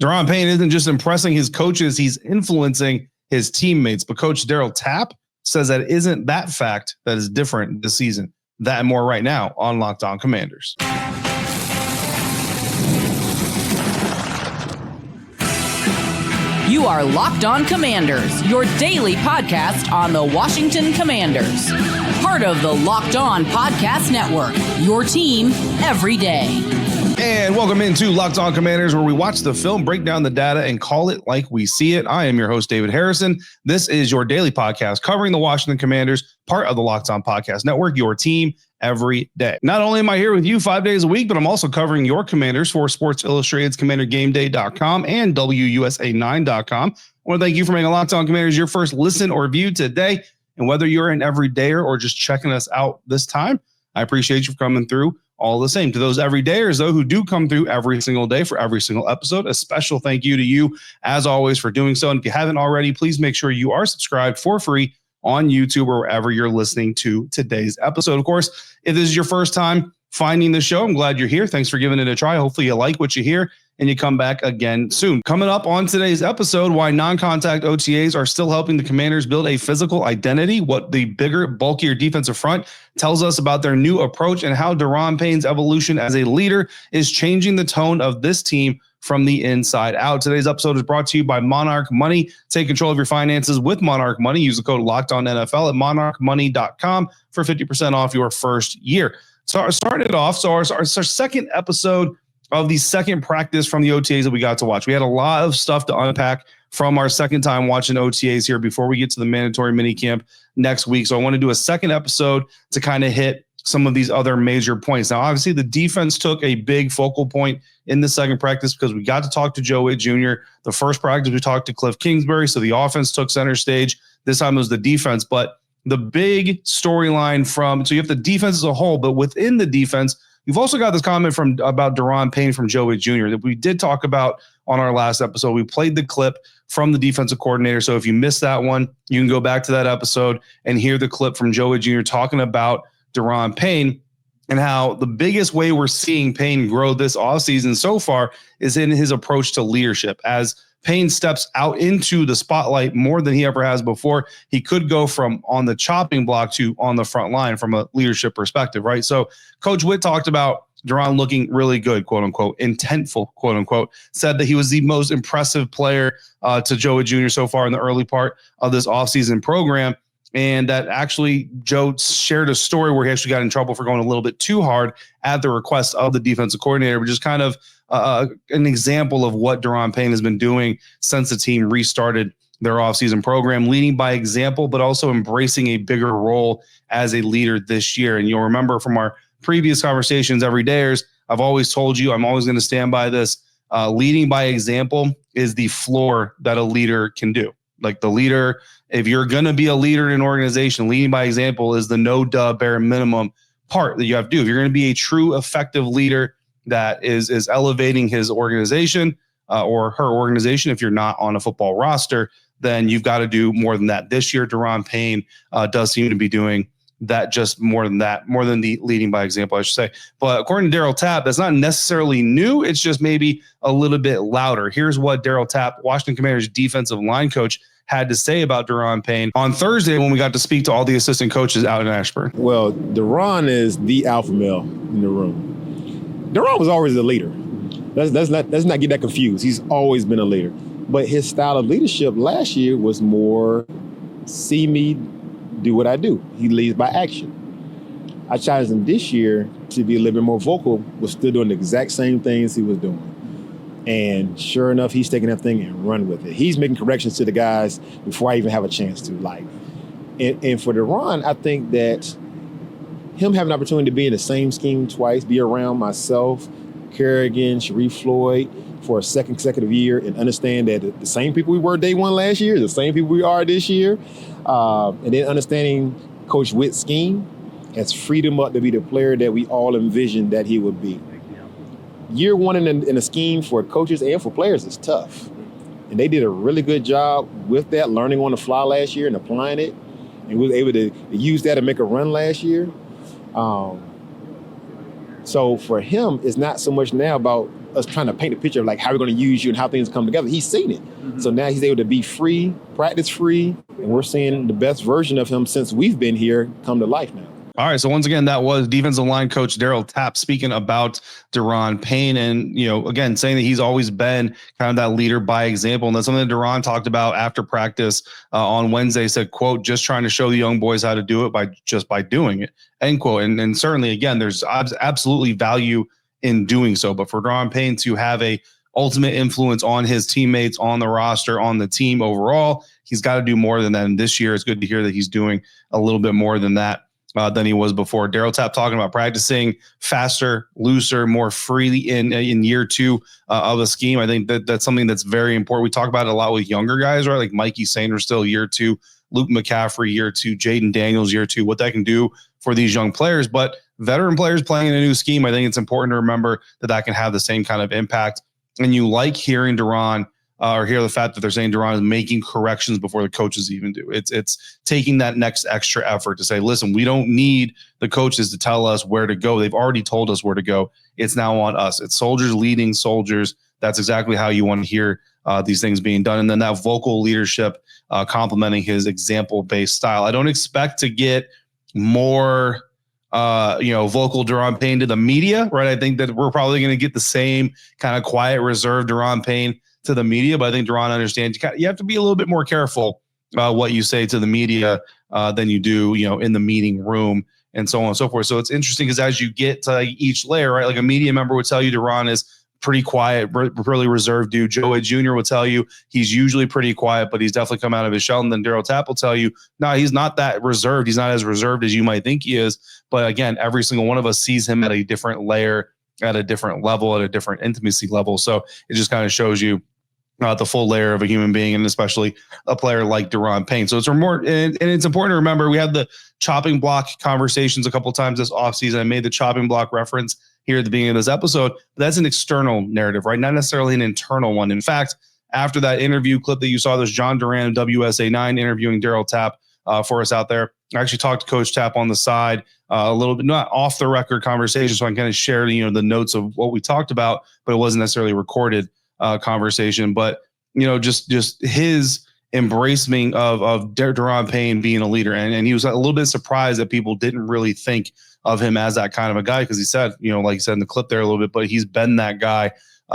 Daron Payne isn't just impressing his coaches, he's influencing his teammates. But Coach Darryl Tap says that isn't that fact that is different this season. That and more right now on Locked On Commanders. You are Locked On Commanders, your daily podcast on the Washington Commanders. Part of the Locked On Podcast Network, your team every day. And welcome into Locked On Commanders, where we watch the film, break down the data, and call it like we see it. I am your host, David Harrison. This is your daily podcast covering the Washington Commanders, part of the Locked On Podcast Network, your team every day. Not only am I here with you 5 days a week, but I'm also covering your Commanders for Sports Illustrated's CommanderGameDay.com and WUSA9.com. I want to thank you for making Locked On Commanders your first listen or view today. And whether you're an everydayer or just checking us out this time, I appreciate you for coming through all the same. To those everydayers, though, who do come through every single day for every single episode, a special thank you to you, as always, for doing so. And if you haven't already, please make sure you are subscribed for free on YouTube or wherever you're listening to today's episode. Of course, if this is your first time finding the show, I'm glad you're here. Thanks for giving it a try. Hopefully you like what you hear and you come back again soon. Coming up on today's episode, why non-contact OTAs are still helping the Commanders build a physical identity, what the bigger, bulkier defensive front tells us about their new approach, and how Daron Payne's evolution as a leader is changing the tone of this team from the inside out. Today's episode is brought to you by Monarch Money. Take control of your finances with Monarch Money. Use the code LOCKEDONNFL at monarchmoney.com for 50% off your first year. So starting it off, our second episode of the second practice from the OTAs that we got to watch. We had a lot of stuff to unpack from our second time watching OTAs here before we get to the mandatory minicamp next week. So I want to do a second episode to kind of hit some of these other major points. Now, obviously, the defense took a big focal point in the second practice because we got to talk to Joe Whitt Jr. The first practice, we talked to Cliff Kingsbury, so the offense took center stage. This time it was the defense. But the big storyline so you have the defense as a whole, but within the defense, you've also got this comment about Daron Payne from Joe Whitt Jr. that we did talk about on our last episode. We played the clip from the defensive coordinator. So if you missed that one, you can go back to that episode and hear the clip from Joe Whitt Jr. talking about Daron Payne and how the biggest way we're seeing Payne grow this offseason so far is in his approach to leadership. As Payne steps out into the spotlight more than he ever has before, he could go from on the chopping block to on the front line from a leadership perspective, right? So Coach Whitt talked about Daron looking really good, quote unquote, intentful, quote unquote, said that he was the most impressive player to Joe Whitt Jr. so far in the early part of this offseason program. And that actually Joe shared a story where he actually got in trouble for going a little bit too hard at the request of the defensive coordinator, which is kind of an example of what Daron Payne has been doing since the team restarted their offseason program, leading by example, but also embracing a bigger role as a leader this year. And you'll remember from our previous conversations, everydayers, I've always told you, I'm always going to stand by this. Leading by example is the floor that a leader can do. Like the leader, if you're going to be a leader in an organization, leading by example is the no-duh bare minimum part that you have to do. If you're going to be a true effective leader that is elevating his organization or her organization, if you're not on a football roster, then you've got to do more than that. This year, Daron Payne does seem to be doing that, just more than the leading by example, I should say. But according to Darryl Tap, that's not necessarily new. It's just maybe a little bit louder. Here's what Daryl Tap, Washington Commanders defensive line coach, had to say about Daron Payne on Thursday when we got to speak to all the assistant coaches out in Ashburn. Well, Daron is the alpha male in the room. Daron was always a leader. Let's not get that confused. He's always been a leader. But his style of leadership last year was more see me do what I do. He leads by action. I challenged him this year to be a little bit more vocal, but still doing the exact same things he was doing. And sure enough, he's taking that thing and run with it. He's making corrections to the guys before I even have a chance to. And for Daron, I think that him having an opportunity to be in the same scheme twice, be around myself, Kerrigan, Sharif Floyd for a second consecutive year, and understand that the same people we were day one last year, the same people we are this year, and then understanding Coach Whitt's scheme has freed him up to be the player that we all envisioned that he would be. Year one in a scheme for coaches and for players is tough. And they did a really good job with that, learning on the fly last year and applying it. And we was able to use that to make a run last year. So for him, it's not so much now about us trying to paint a picture of like how we're going to use you and how things come together. He's seen it. Mm-hmm. So now he's able to be free, practice free, and we're seeing the best version of him since we've been here come to life now. All right. So once again, that was defensive line coach Darryl Tap speaking about Daron Payne, and, again, saying that he's always been kind of that leader by example. And that's something that Daron talked about after practice on Wednesday. Said, quote, just trying to show the young boys how to do it by doing it, end quote. And certainly, again, there's absolutely value in doing so. But for Daron Payne to have a ultimate influence on his teammates, on the roster, on the team overall, he's got to do more than that. And this year, it's good to hear that he's doing a little bit more than that. Than he was before. Darryl Tap talking about practicing faster, looser, more freely in year two of a scheme. I think that's something that's very important. We talk about it a lot with younger guys, right? Like Mikey Sanders still year two, Luke McCaffrey year two, Jaden Daniels year two, what that can do for these young players. But veteran players playing in a new scheme, I think it's important to remember that can have the same kind of impact. And you like hearing Daron or hear the fact that they're saying Daron is making corrections before the coaches even do. It's taking that next extra effort to say, listen, we don't need the coaches to tell us where to go. They've already told us where to go. It's now on us. It's soldiers leading soldiers. That's exactly how you want to hear these things being done. And then that vocal leadership complementing his example-based style. I don't expect to get more vocal Daron Payne to the media, right? I think that we're probably going to get the same kind of quiet, reserved Daron Payne to the media, but I think Daron understands you have to be a little bit more careful what you say to the media than you do, in the meeting room and so on and so forth. So it's interesting because as you get to each layer, right, like a media member would tell you Daron is pretty quiet, really reserved dude. Joe Whitt Jr. will tell you he's usually pretty quiet, but he's definitely come out of his shell. And then Daryl Tap will tell you, no, he's not that reserved. He's not as reserved as you might think he is. But again, every single one of us sees him at a different layer, at a different level, at a different intimacy level. So it just kind of shows you the full layer of a human being, and especially a player like Daron Payne. So it's more, and it's important to remember, we had the chopping block conversations a couple of times this offseason. I made the chopping block reference here at the beginning of this episode, but that's an external narrative, right? Not necessarily an internal one. In fact, after that interview clip that you saw, there's John Duran of WSA9 interviewing Daryl Tap for us out there. I actually talked to Coach Tap on the side a little bit, not off the record conversation, so I can kind of share the notes of what we talked about, but it wasn't necessarily recorded conversation. But just his embracing of Daron Payne being a leader, and he was a little bit surprised that people didn't really think of him as that kind of a guy, because he said, like you said in the clip there a little bit, but he's been that guy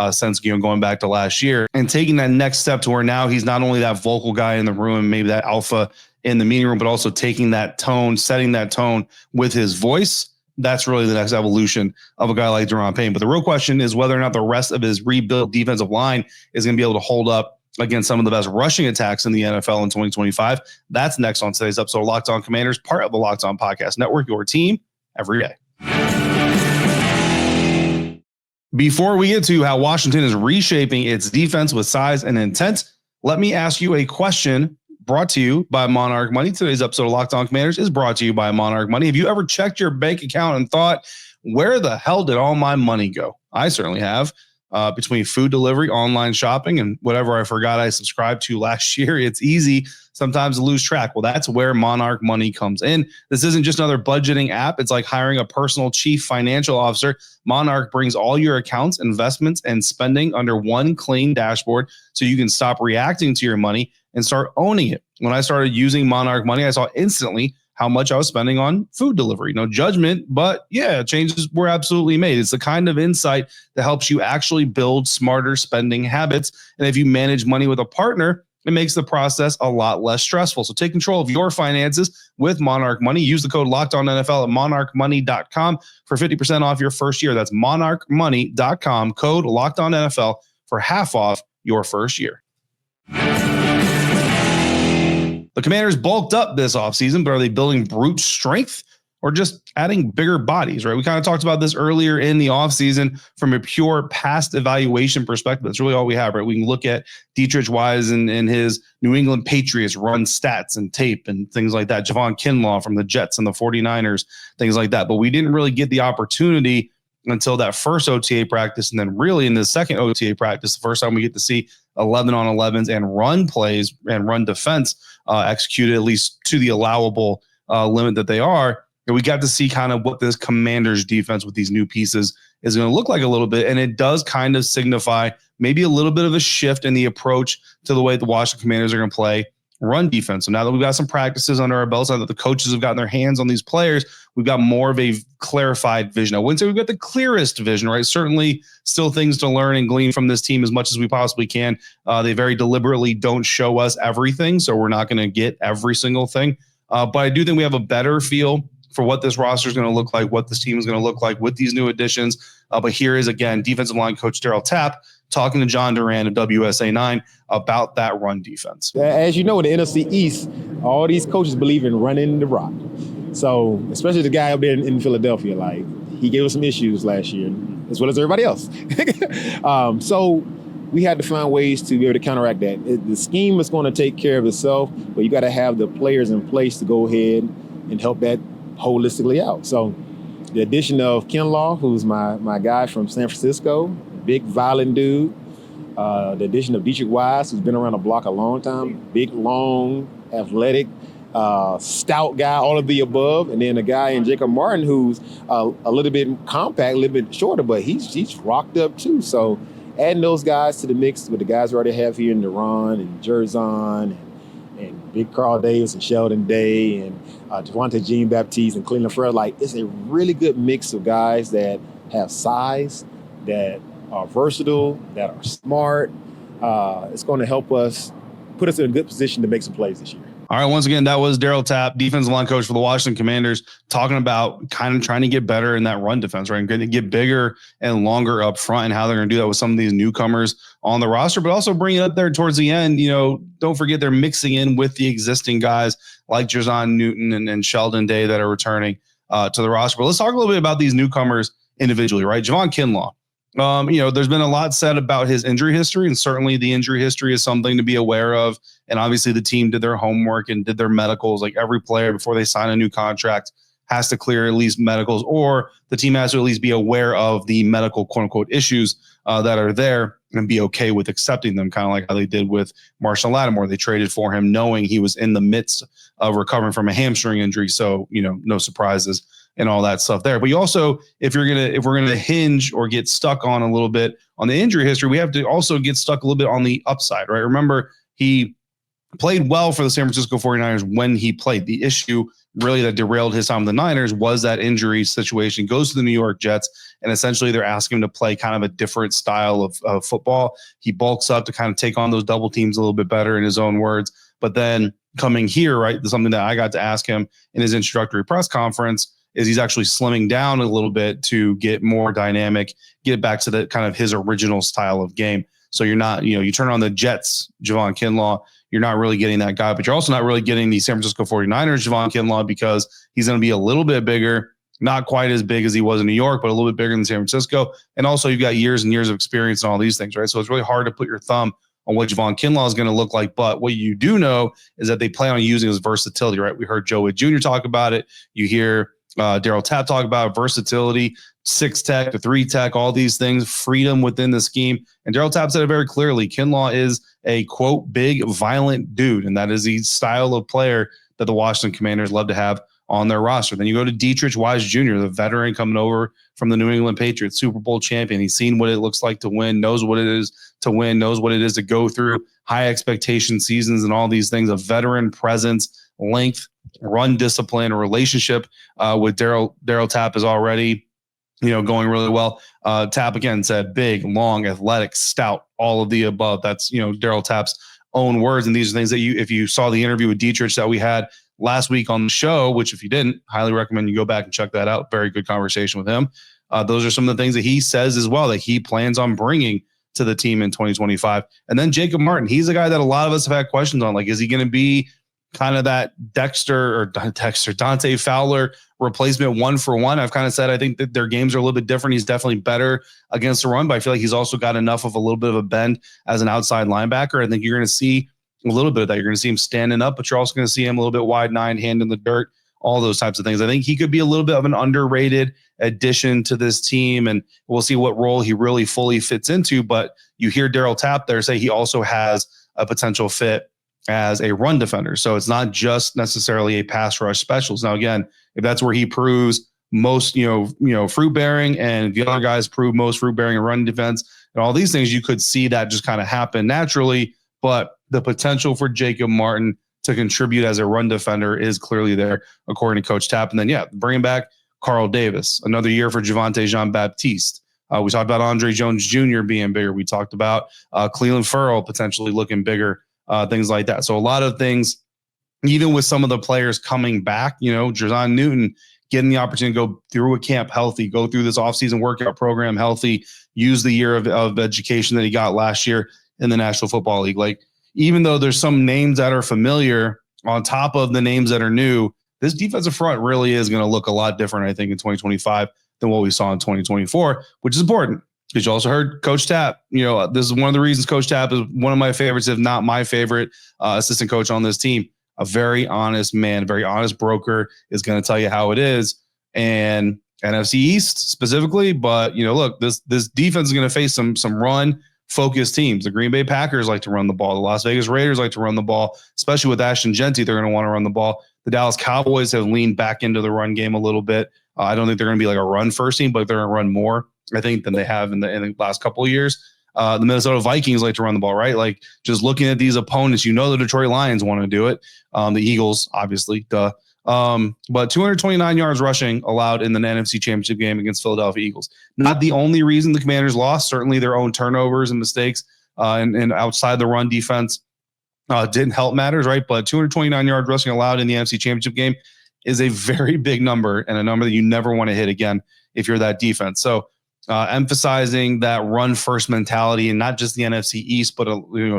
since going back to last year, and taking that next step to where now he's not only that vocal guy in the room, maybe that alpha in the meeting room, but also taking that tone, setting that tone with his voice. That's really the next evolution of a guy like Daron Payne. But the real question is whether or not the rest of his rebuilt defensive line is going to be able to hold up against some of the best rushing attacks in the NFL in 2025. That's next on today's episode of Locked On Commanders, part of the Locked On Podcast Network, your team every day. Before we get to how Washington is reshaping its defense with size and intent, let me ask you a question brought to you by Monarch Money. Today's episode of Locked On Commanders is brought to you by Monarch Money. Have you ever checked your bank account and thought, where the hell did all my money go? I certainly have. Between food delivery, online shopping, and whatever I forgot I subscribed to last year, it's easy sometimes to lose track. Well, that's where Monarch Money comes in. This isn't just another budgeting app. It's like hiring a personal chief financial officer. Monarch brings all your accounts, investments, and spending under one clean dashboard so you can stop reacting to your money and start owning it. When I started using Monarch Money, I saw instantly how much I was spending on food delivery. No judgment, but yeah, changes were absolutely made. It's the kind of insight that helps you actually build smarter spending habits. And if you manage money with a partner, it makes the process a lot less stressful. So take control of your finances with Monarch Money. Use the code LOCKEDONNFL at monarchmoney.com for 50% off your first year. That's monarchmoney.com, code LOCKEDONNFL for half off your first year. The Commanders bulked up this offseason, but are they building brute strength or just adding bigger bodies, right? We kind of talked about this earlier in the offseason from a pure past evaluation perspective. That's really all we have, right? We can look at Deatrich Wise and his New England Patriots run stats and tape and things like that. Javon Kinlaw from the Jets and the 49ers, things like that. But we didn't really get the opportunity until that first OTA practice. And then really in the second OTA practice, the first time we get to see 11 on 11s and run plays and run defense executed, at least to the allowable limit that they are. And we got to see kind of what this Commanders defense with these new pieces is going to look like a little bit. And it does kind of signify maybe a little bit of a shift in the approach to the way the Washington Commanders are going to play run defense. So now that we've got some practices under our belts, now that the coaches have gotten their hands on these players, we've got more of a clarified vision. I wouldn't say we've got the clearest vision, right? Certainly still things to learn and glean from this team as much as we possibly can. They very deliberately don't show us everything, so we're not going to get every single thing. But I do think we have a better feel for what this roster is going to look like, what this team is going to look like with these new additions. But here is, again, defensive line coach Daryl Tapp talking to John Duran of WSA 9 about that run defense. As you know, in the NFC East, all these coaches believe in running the rock. So, especially the guy up there in Philadelphia, like, he gave us some issues last year, as well as everybody else. So we had to find ways to be able to counteract that. The scheme is going to take care of itself, but you got to have the players in place to go ahead and help that holistically out. So the addition of Kinlaw, who's my guy from San Francisco, big violent dude. The addition of Deatrich Wise, who's been around the block a long time, big, long, athletic, stout guy, all of the above. And then a guy in Jacob Martin who's a little bit compact, a little bit shorter, but he's rocked up too. So adding those guys to the mix with the guys we already have here in Daron and Jerzon and Big Carl Davis and Sheldon Day and Devontae Jean-Baptiste and Cleveland Ferrell, like, it's a really good mix of guys that have size, that are versatile, that are smart. It's going to help us put us in a good position to make some plays this year. All right, once again, that was Daryl Tapp, defensive line coach for the Washington Commanders, talking about kind of trying to get better in that run defense, right? And going to get bigger and longer up front and how they're going to do that with some of these newcomers on the roster, but also bring it up there towards the end. You know, don't forget they're mixing in with the existing guys like Jerzon Newton and Sheldon Day that are returning to the roster. But let's talk a little bit about these newcomers individually, right? Javon Kinlaw. There's been a lot said about his injury history, and certainly the injury history is something to be aware of. And obviously the team did their homework and did their medicals. Like, every player before they sign a new contract has to clear at least medicals, or the team has to at least be aware of the medical quote unquote issues that are there and be okay with accepting them, kind of like how they did with Marshall Lattimore. They traded for him knowing he was in the midst of recovering from a hamstring injury. So, no surprises and all that stuff there. But you also, if we're gonna hinge or get stuck on a little bit on the injury history, we have to also get stuck a little bit on the upside, right? Remember, he played well for the San Francisco 49ers when he played. The issue really that derailed his time with the Niners was that injury situation. Goes to the New York Jets, and essentially they're asking him to play kind of a different style of football. He bulks up to kind of take on those double teams a little bit better, in his own words. But then coming here, right, something that I got to ask him in his introductory press conference is he's actually slimming down a little bit to get more dynamic, get back to the kind of his original style of game. So you're not, you turn on the Jets, Javon Kinlaw, you're not really getting that guy, but you're also not really getting the San Francisco 49ers, Javon Kinlaw, because he's going to be a little bit bigger, not quite as big as he was in New York, but a little bit bigger than San Francisco. And also you've got years and years of experience and all these things, right? So it's really hard to put your thumb on what Javon Kinlaw is going to look like. But what you do know is that they plan on using his versatility, right? We heard Joe Whitt Jr. talk about it. You hear Darryl Tap talk about versatility, 6 tech to 3 tech, all these things, freedom within the scheme. And Darryl Tap said it very clearly. Kinlaw is a, quote, big, violent dude. And that is the style of player that the Washington Commanders love to have on their roster. Then you go to Deatrich Wise Jr., the veteran coming over from the New England Patriots, Super Bowl champion. He's seen what it looks like to win, knows what it is to win, knows what it is to go through high expectation seasons and all these things. A veteran presence, length, run discipline, relationship with Daryl Tap is already, going really well. Tap, again, said big, long, athletic, stout, all of the above. That's, Daryl Tap's own words. And these are things that if you saw the interview with Deatrich that we had last week on the show, which if you didn't, highly recommend you go back and check that out. Very good conversation with him. Those are some of the things that he says as well that he plans on bringing to the team in 2025. And then Jacob Martin, he's a guy that a lot of us have had questions on. Like, is he going to be kind of that Dante Fowler replacement 1-for-1? I've kind of said I think that their games are a little bit different. He's definitely better against the run, but I feel like he's also got enough of a little bit of a bend as an outside linebacker. I think you're going to see a little bit of that. You're going to see him standing up, but you're also going to see him a little bit wide-9, hand in the dirt, all those types of things. I think he could be a little bit of an underrated addition to this team, and we'll see what role he really fully fits into. But you hear Daryl Tap there say he also has a potential fit as a run defender. So it's not just necessarily a pass rush specialist. Now, again, if that's where he proves most, fruit bearing, and the other guys prove most fruit bearing in run defense and all these things. You could see that just kind of happen naturally, but the potential for Jacob Martin to contribute as a run defender is clearly there, according to Coach Tapp. And then, bringing back Carl Davis, another year for Javonte Jean-Baptiste. We talked about Andre Jones Jr. being bigger. We talked about Clelin Ferrell potentially looking bigger, things like that. So a lot of things, even with some of the players coming back, Jer'Zhan Newton getting the opportunity to go through a camp healthy, go through this offseason workout program healthy, use the year of education that he got last year in the National Football League. Like, even though there's some names that are familiar on top of the names that are new, this defensive front really is going to look a lot different, I think, in 2025 than what we saw in 2024, which is important because you also heard Coach Tapp. This is one of the reasons Coach Tapp is one of my favorites, if not my favorite assistant coach on this team. A very honest man, very honest broker, is going to tell you how it is. And NFC East specifically, but look, this defense is going to face some run-focused teams. The Green Bay Packers like to run the ball. The Las Vegas Raiders like to run the ball, especially with Ashton Genty. They're going to want to run the ball. The Dallas Cowboys have leaned back into the run game a little bit. I don't think they're going to be like a run-first team, but they're going to run more, I think, than they have in the last couple of years. The Minnesota Vikings like to run the ball, right? Like, just looking at these opponents, the Detroit Lions want to do it. The Eagles, obviously, duh. But 229 yards rushing allowed in the NFC Championship game against Philadelphia Eagles. Not the only reason the Commanders lost. Certainly their own turnovers and mistakes and outside the run defense didn't help matters, right? But 229 yards rushing allowed in the NFC Championship game is a very big number, and a number that you never want to hit again if you're that defense. So emphasizing that run-first mentality, and not just the NFC East, but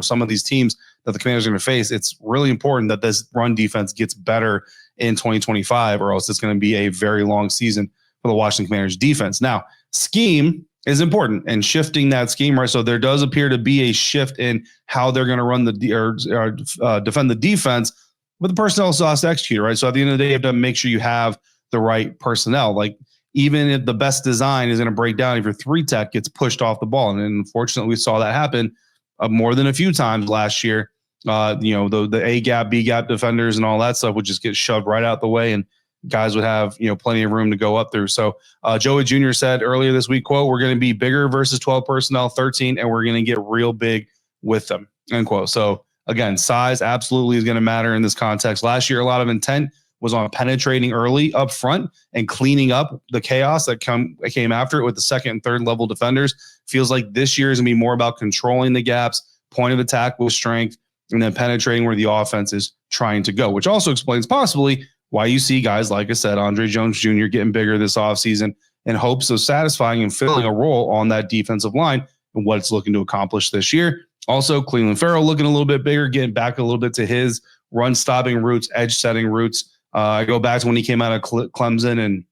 some of these teams that the Commanders are going to face, it's really important that this run defense gets better in 2025, or else it's going to be a very long season for the Washington Commanders defense. Now, scheme is important, and shifting that scheme, right? So there does appear to be a shift in how they're going to run defend the defense, but the personnel also has to execute, right? So at the end of the day, you have to make sure you have the right personnel. Like, even if the best design is going to break down if your 3-tech gets pushed off the ball. And unfortunately, we saw that happen more than a few times last year. The A-gap, B-gap defenders and all that stuff would just get shoved right out the way, and guys would have, plenty of room to go up through. So Joe Whitt Jr. said earlier this week, quote, "We're going to be bigger versus 12 personnel, 13, and we're going to get real big with them," end quote. So again, size absolutely is going to matter in this context. Last year, a lot of intent was on penetrating early up front and cleaning up the chaos that came after it with the second and third level defenders. Feels like this year is going to be more about controlling the gaps, point of attack with strength, and then penetrating where the offense is trying to go, which also explains possibly why you see guys, like I said, Andre Jones Jr. getting bigger this offseason in hopes of satisfying and filling a role on that defensive line and what it's looking to accomplish this year. Also, Clelin Ferrell looking a little bit bigger, getting back a little bit to his run-stopping roots, edge-setting roots. I go back to when he came out of Clemson, and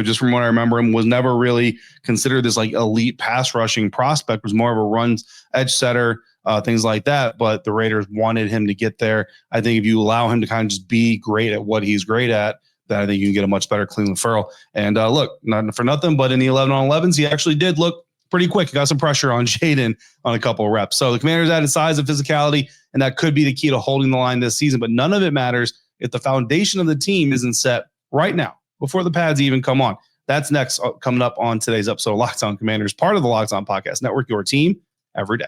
just from what I remember, him was never really considered this like elite pass rushing prospect. Was more of a run edge setter, things like that. But the Raiders wanted him to get there. I think if you allow him to kind of just be great at what he's great at, then I think you can get a much better Clelin Ferrell. And look, not for nothing, but in the 11-on-11s, he actually did look pretty quick. He got some pressure on Jaden on a couple of reps. So the Commanders added size and physicality, and that could be the key to holding the line this season. But none of it matters if the foundation of the team isn't set right now, before the pads even come on. That's next, coming up on today's episode of Locked On Commanders, part of the Locked On Podcast Network, your team every day.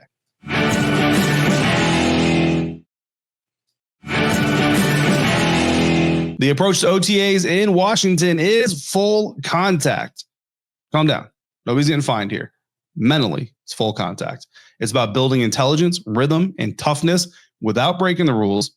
The approach to OTAs in Washington is full contact. Calm down. Nobody's getting fined here. Mentally, it's full contact. It's about building intelligence, rhythm, and toughness without breaking the rules,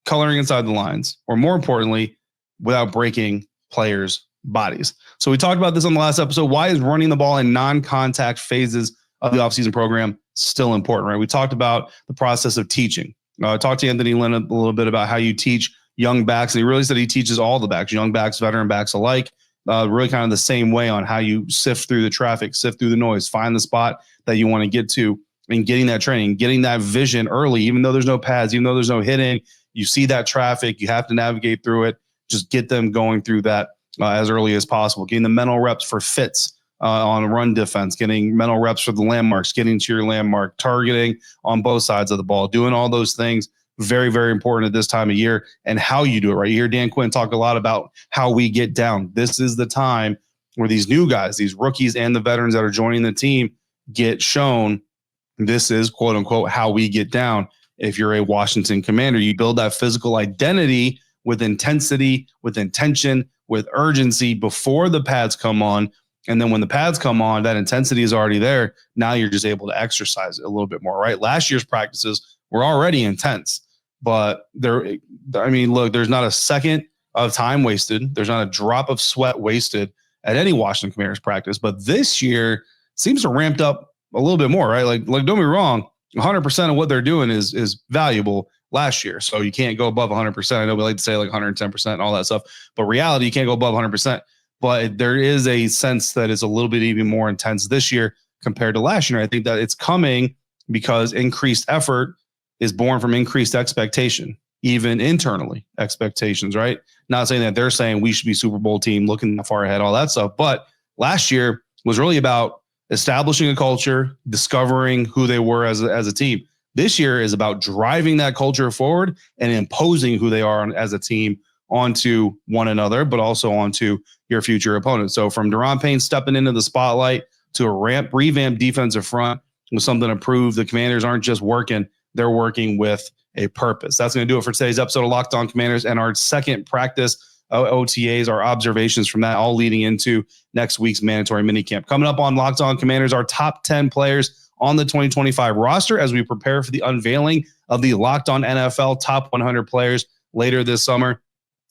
coloring inside the lines, or more importantly, without breaking players' bodies. So we talked about this on the last episode. Why is running the ball in non-contact phases of the offseason program still important, right? We talked about the process of teaching. I talked to Anthony Lynn a little bit about how you teach young backs, and he really said he teaches all the backs, young backs, veteran backs alike, really kind of the same way on how you sift through the traffic, sift through the noise, find the spot that you want to get to, and getting that training, getting that vision early, even though there's no pads, even though there's no hitting, you see that traffic, you have to navigate through it. Just get them going through that as early as possible. Getting the mental reps for fits on run defense, getting mental reps for the landmarks, getting to your landmark, targeting on both sides of the ball, doing all those things very, very important at this time of year and how you do it, right? You hear Dan Quinn talk a lot about how we get down. This is the time where these new guys, these rookies and the veterans that are joining the team get shown this is, quote unquote, how we get down. If you're a Washington Commander, you build that physical identity with intensity, with intention, with urgency before the pads come on. And then when the pads come on, that intensity is already there. Now you're just able to exercise it a little bit more, right? Last year's practices were already intense, but there's not a second of time wasted. There's not a drop of sweat wasted at any Washington Commanders practice. But this year seems to ramped up a little bit more, right? Like don't be wrong. 100% of what they're doing is valuable last year. So you can't go above 100%. I know we like to say like 110% and all that stuff, but reality, you can't go above 100%. But there is a sense that it's a little bit even more intense this year compared to last year. I think that it's coming because increased effort is born from increased expectation, even internally expectations, right? Not saying that they're saying we should be Super Bowl team, looking far ahead, all that stuff. But last year was really about establishing a culture, discovering who they were as a team. This year is about driving that culture forward and imposing who they are as a team onto one another, but also onto your future opponents. So from Daron Payne stepping into the spotlight to a revamped defensive front with something to prove, the Commanders aren't just working, they're working with a purpose. That's going to do it for today's episode of Locked On Commanders and our second practice OTAs, our observations from that, all leading into next week's mandatory minicamp. Coming up on Locked On Commanders, our top 10 players on the 2025 roster as we prepare for the unveiling of the Locked On NFL top 100 players later this summer.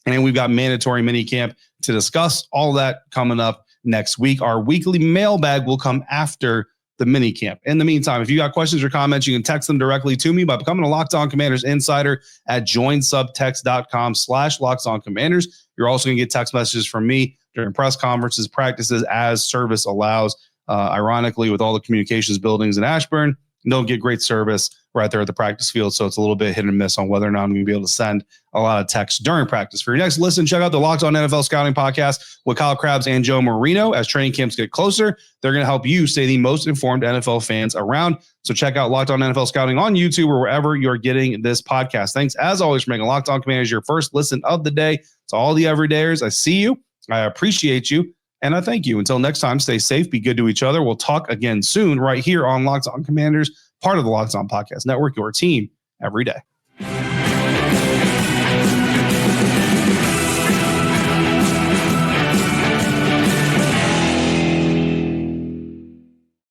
And we've got mandatory minicamp to discuss. All that coming up next week. Our weekly mailbag will come after the minicamp. In the meantime, if you got questions or comments, you can text them directly to me by becoming a Locked On Commanders insider at joinsubtext.com/LockedOnCommanders. You're also going to get text messages from me during press conferences, practices, as service allows. Ironically, with all the communications buildings in Ashburn, don't get great service right there at the practice field. So it's a little bit hit and miss on whether or not I'm going to be able to send a lot of texts during practice. For your next listen, check out the Locked On NFL Scouting Podcast with Kyle Krabs and Joe Marino. As training camps get closer, they're going to help you stay the most informed NFL fans around. So check out Locked On NFL Scouting on YouTube or wherever you're getting this podcast. Thanks, as always, for making Locked On Commanders your first listen of the day. To all the everydayers, I see you, I appreciate you, and I thank you. Until next time, stay safe, be good to each other. We'll talk again soon right here on Locked On Commanders, part of the Locked On Podcast Network, your team every day.